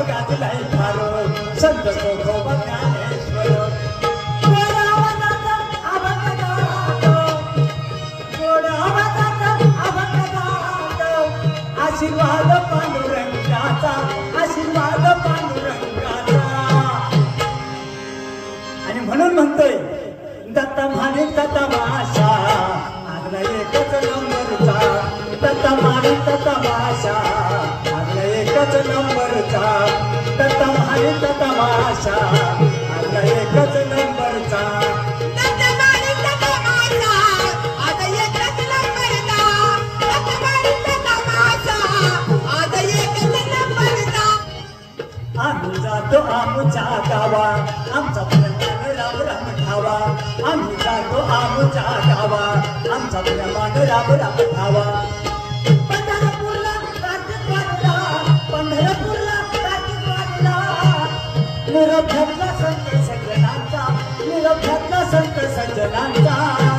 गाजलाय फार संत तुकोबा ज्ञानेश्वर गोड आवाजात आशीर्वाद पांडुरंगाचा आशीर्वाद पांडुरंगाचा आणि म्हणून म्हणतोय दत्ता माणिक तमाशा आगला एकच नंबरचा दत्ता माणिक तमाशा आगला एकच नंबरचा दत्ता माणिक तमाशा आगला एकच नंबरचा आम्ही जातो आमच्या गावा आमचा प्रेमान राम राम ठावा आम्ही जातो आमच्या गावा आमचा प्रेमान राम राम ठावा पंढरपूरला कार्तिक वारीला पंढरपूरला कार्तिक वारीला निरोप घेतला संत सज्जनांचा निरोप घेतला संत सज्जनांचा